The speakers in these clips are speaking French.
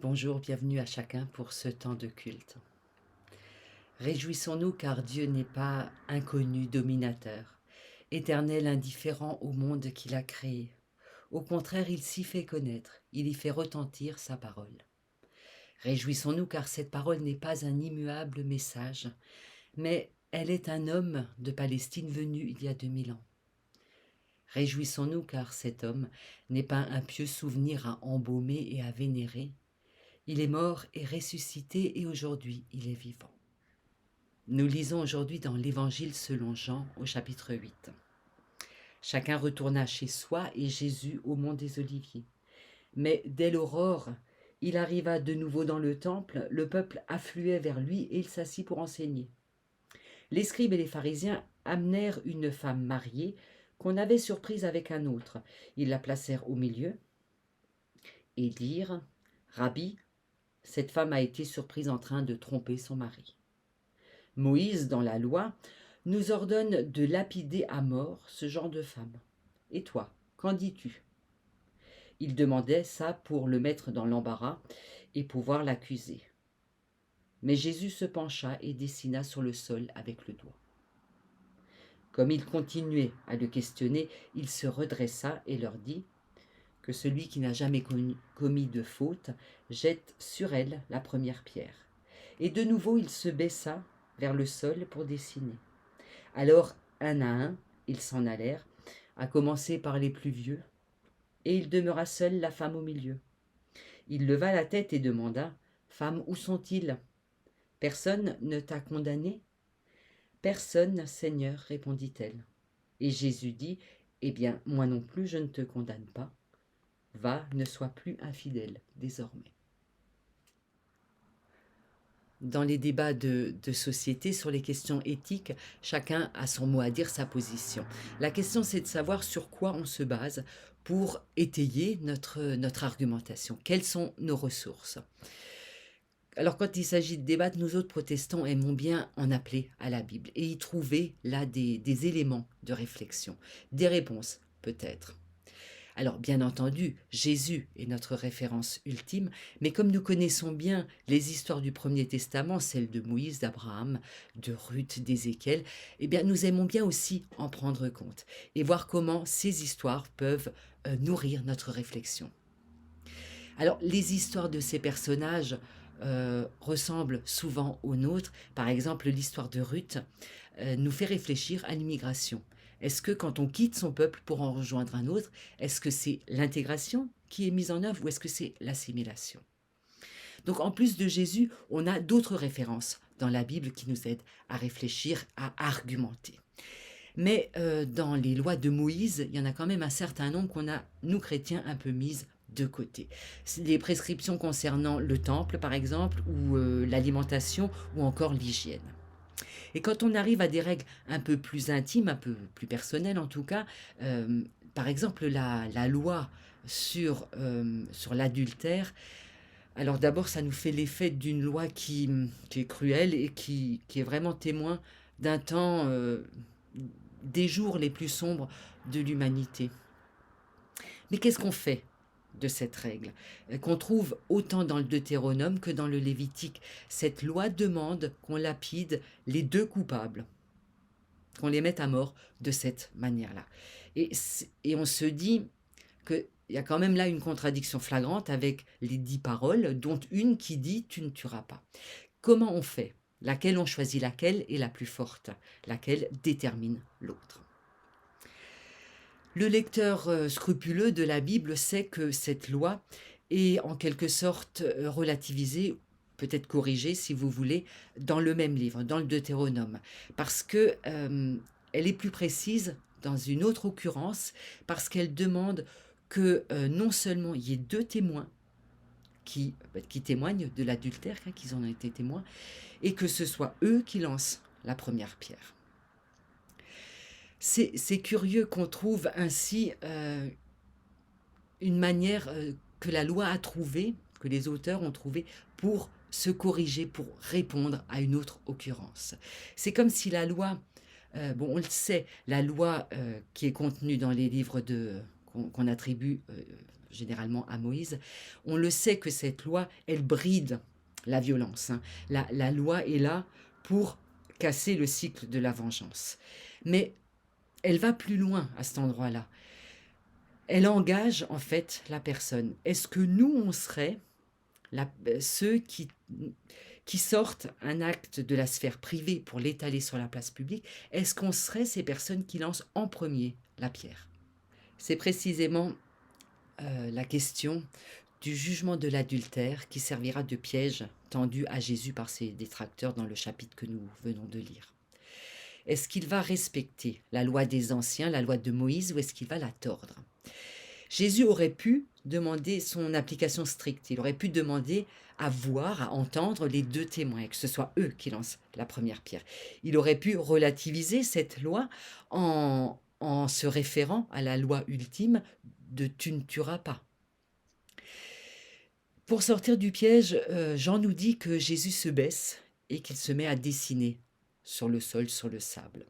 Bonjour, bienvenue à chacun pour ce temps de culte. Réjouissons-nous car Dieu n'est pas inconnu, dominateur, éternel indifférent au monde qu'il a créé. Au contraire, il s'y fait connaître, il y fait retentir sa parole. Réjouissons-nous car cette parole n'est pas un immuable message, mais elle est un homme de Palestine venu il y a 2000 ans. Réjouissons-nous car cet homme n'est pas un pieux souvenir à embaumer et à vénérer. Il est mort et ressuscité et aujourd'hui il est vivant. Nous lisons aujourd'hui dans l'Évangile selon Jean au chapitre 8. Chacun retourna chez soi et Jésus au mont des Oliviers. Mais dès l'aurore, il arriva de nouveau dans le temple, le peuple affluait vers lui et il s'assit pour enseigner. Les scribes et les pharisiens amenèrent une femme mariée qu'on avait surprise avec un autre. Ils la placèrent au milieu et dirent « Rabbi, cette femme a été surprise en train de tromper son mari. » Moïse, dans la loi, nous ordonne de lapider à mort ce genre de femme. Et toi, qu'en dis-tu? Il demandait ça pour le mettre dans l'embarras et pouvoir l'accuser. Mais Jésus se pencha et dessina sur le sol avec le doigt. Comme il continuait à le questionner, il se redressa et leur dit que celui qui n'a jamais commis de faute jette sur elle la première pierre. Et de nouveau il se baissa vers le sol pour dessiner. Alors, un à un, ils s'en allèrent, à commencer par les plus vieux, et il demeura seul, la femme au milieu. Il leva la tête et demanda « Femme, où sont-ils? Personne ne t'a condamné ?» « Personne, Seigneur, répondit-elle. Et Jésus dit « Eh bien, moi non plus, je ne te condamne pas. Va, ne sois plus infidèle désormais. » Dans les débats de société sur les questions éthiques, chacun a son mot à dire, sa position. La question, c'est de savoir sur quoi on se base pour étayer notre argumentation. Quelles sont nos ressources? Alors, quand il s'agit de débattre, nous autres protestants aimons bien en appeler à la Bible et y trouver là des éléments de réflexion, des réponses peut-être. Alors, bien entendu, Jésus est notre référence ultime, mais comme nous connaissons bien les histoires du Premier Testament, celles de Moïse, d'Abraham, de Ruth, d'Ézéchiel, eh bien, nous aimons bien aussi en prendre compte et voir comment ces histoires peuvent nourrir notre réflexion. Alors, les histoires de ces personnages ressemblent souvent aux nôtres. Par exemple, l'histoire de Ruth nous fait réfléchir à l'immigration. Est-ce que quand on quitte son peuple pour en rejoindre un autre, est-ce que c'est l'intégration qui est mise en œuvre ou est-ce que c'est l'assimilation? Donc en plus de Jésus, on a d'autres références dans la Bible qui nous aident à réfléchir, à argumenter. Mais dans les lois de Moïse, il y en a quand même un certain nombre qu'on a, nous chrétiens, un peu mises de côté. Les prescriptions concernant le temple, par exemple, ou l'alimentation, ou encore l'hygiène. Et quand on arrive à des règles un peu plus intimes, un peu plus personnelles en tout cas, par exemple la loi sur l'adultère, alors d'abord ça nous fait l'effet d'une loi qui est cruelle et qui est vraiment témoin d'un temps, des jours les plus sombres de l'humanité. Mais qu'est-ce qu'on fait de cette règle qu'on trouve autant dans le Deutéronome que dans le Lévitique? Cette loi demande qu'on lapide les deux coupables, qu'on les mette à mort de cette manière-là. Et on se dit qu'il y a quand même là une contradiction flagrante avec les 10 paroles, dont une qui dit « tu ne tueras pas ». Comment on fait? Laquelle on choisit laquelle est la plus forte? Laquelle détermine l'autre? Le lecteur scrupuleux de la Bible sait que cette loi est en quelque sorte relativisée, peut-être corrigée si vous voulez, dans le même livre, dans le Deutéronome, parce que elle est plus précise dans une autre occurrence, parce qu'elle demande que non seulement il y ait deux témoins qui témoignent de l'adultère, qu'ils en ont été témoins, et que ce soit eux qui lancent la première pierre. C'est curieux qu'on trouve ainsi une manière que la loi a trouvée, que les auteurs ont trouvée pour se corriger, pour répondre à une autre occurrence. C'est comme si la loi, bon on le sait, la loi qui est contenue dans les livres qu'on attribue généralement à Moïse, on le sait que cette loi, elle bride la violence. La loi est là pour casser le cycle de la vengeance. Mais elle va plus loin à cet endroit-là. Elle engage en fait la personne. Est-ce que nous, on serait ceux qui sortent un acte de la sphère privée pour l'étaler sur la place publique? Est-ce qu'on serait ces personnes qui lancent en premier la pierre? C'est précisément la question du jugement de l'adultère qui servira de piège tendu à Jésus par ses détracteurs dans le chapitre que nous venons de lire. Est-ce qu'il va respecter la loi des anciens, la loi de Moïse, ou est-ce qu'il va la tordre? Jésus aurait pu demander son application stricte. Il aurait pu demander à voir, à entendre les deux témoins, que ce soit eux qui lancent la première pierre. Il aurait pu relativiser cette loi en se référant à la loi ultime de « tu ne tueras pas ». Pour sortir du piège, Jean nous dit que Jésus se baisse et qu'il se met à dessiner sur le sol, sur le sable.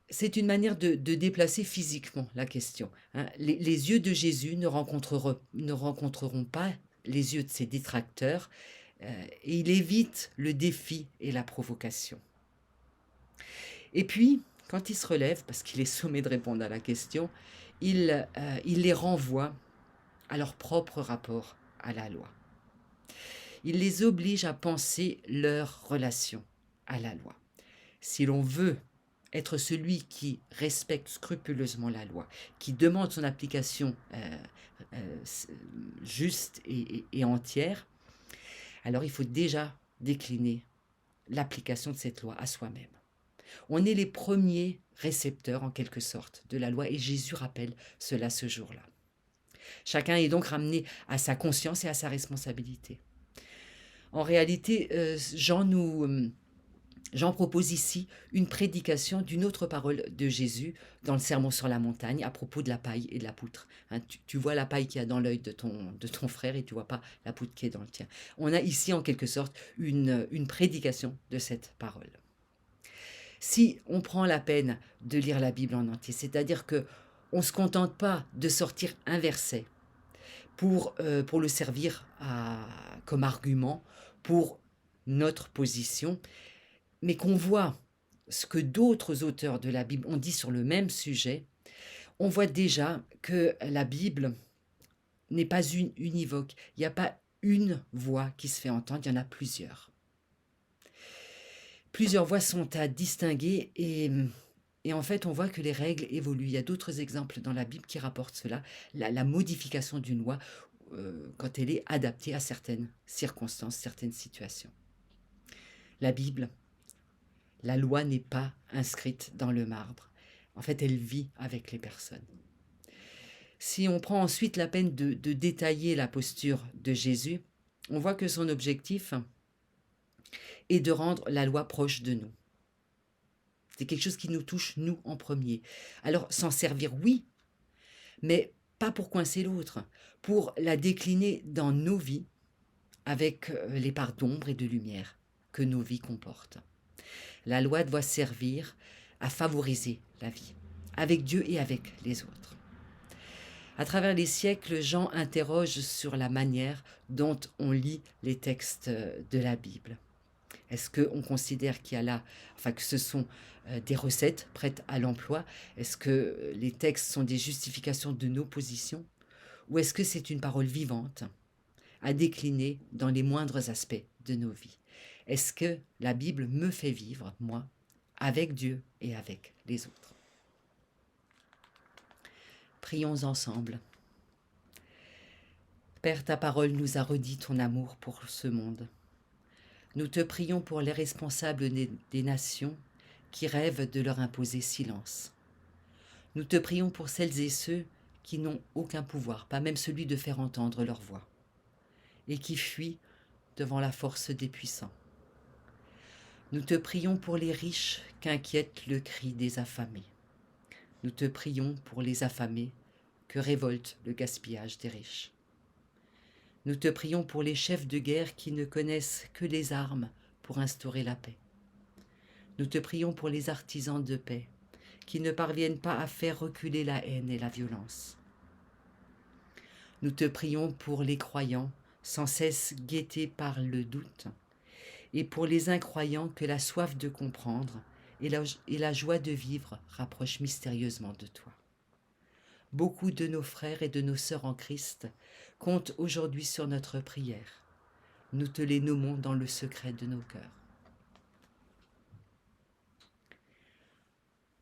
C'est une manière de déplacer physiquement la question. Les yeux de Jésus ne rencontreront pas les yeux de ses détracteurs, et il évite le défi et la provocation. Et puis, quand il se relève, parce qu'il est sommé de répondre à la question, il les renvoie à leur propre rapport à la loi. Il les oblige à penser leur relation à la loi. Si l'on veut être celui qui respecte scrupuleusement la loi, qui demande son application juste et entière, alors il faut déjà décliner l'application de cette loi à soi-même. On est les premiers récepteurs, en quelque sorte, de la loi, et Jésus rappelle cela ce jour-là. Chacun est donc ramené à sa conscience et à sa responsabilité. En réalité, Jean propose ici une prédication d'une autre parole de Jésus dans le Sermon sur la montagne à propos de la paille et de la poutre. Tu vois la paille qu'il y a dans l'œil de ton frère et tu ne vois pas la poutre qui est dans le tien. On a ici en quelque sorte une prédication de cette parole. Si on prend la peine de lire la Bible en entier, c'est-à-dire qu'on ne se contente pas de sortir un verset pour le servir comme argument pour notre position, mais qu'on voit ce que d'autres auteurs de la Bible ont dit sur le même sujet, on voit déjà que la Bible n'est pas univoque. Il n'y a pas une voix qui se fait entendre, il y en a plusieurs. Plusieurs voix sont à distinguer et en fait, on voit que les règles évoluent. Il y a d'autres exemples dans la Bible qui rapportent cela, la modification d'une loi quand elle est adaptée à certaines circonstances, certaines situations. La Bible, la loi n'est pas inscrite dans le marbre. En fait, elle vit avec les personnes. Si on prend ensuite la peine de détailler la posture de Jésus, on voit que son objectif est de rendre la loi proche de nous. C'est quelque chose qui nous touche, nous, en premier. Alors, s'en servir, oui, mais pas pour coincer l'autre, pour la décliner dans nos vies avec les parts d'ombre et de lumière que nos vies comportent. La loi doit servir à favoriser la vie, avec Dieu et avec les autres. À travers les siècles, Jean interroge sur la manière dont on lit les textes de la Bible. Est-ce qu'on considère qu'il y a là, que ce sont des recettes prêtes à l'emploi? Est-ce que les textes sont des justifications de nos positions? Ou est-ce que c'est une parole vivante à décliner dans les moindres aspects de nos vies? Est-ce que la Bible me fait vivre, moi, avec Dieu et avec les autres? Prions ensemble. Père, ta parole nous a redit ton amour pour ce monde. Nous te prions pour les responsables des nations qui rêvent de leur imposer silence. Nous te prions pour celles et ceux qui n'ont aucun pouvoir, pas même celui de faire entendre leur voix, et qui fuient devant la force des puissants. Nous te prions pour les riches qu'inquiète le cri des affamés. Nous te prions pour les affamés que révolte le gaspillage des riches. Nous te prions pour les chefs de guerre qui ne connaissent que les armes pour instaurer la paix. Nous te prions pour les artisans de paix qui ne parviennent pas à faire reculer la haine et la violence. Nous te prions pour les croyants, sans cesse guettés par le doute, et pour les incroyants que la soif de comprendre et la joie de vivre rapprochent mystérieusement de toi. Beaucoup de nos frères et de nos sœurs en Christ comptent aujourd'hui sur notre prière. Nous te les nommons dans le secret de nos cœurs.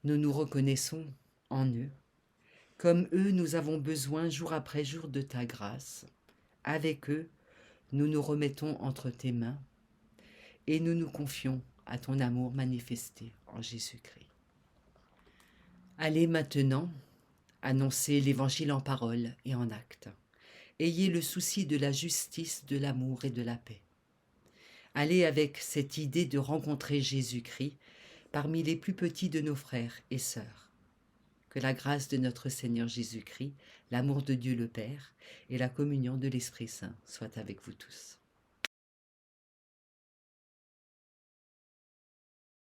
Nous nous reconnaissons en eux. Comme eux, nous avons besoin jour après jour de ta grâce. Avec eux, nous nous remettons entre tes mains et nous nous confions à ton amour manifesté en Jésus-Christ. Allez maintenant annoncer l'Évangile en parole et en acte. Ayez le souci de la justice, de l'amour et de la paix. Allez avec cette idée de rencontrer Jésus-Christ parmi les plus petits de nos frères et sœurs. Que la grâce de notre Seigneur Jésus-Christ, l'amour de Dieu le Père et la communion de l'Esprit Saint soient avec vous tous.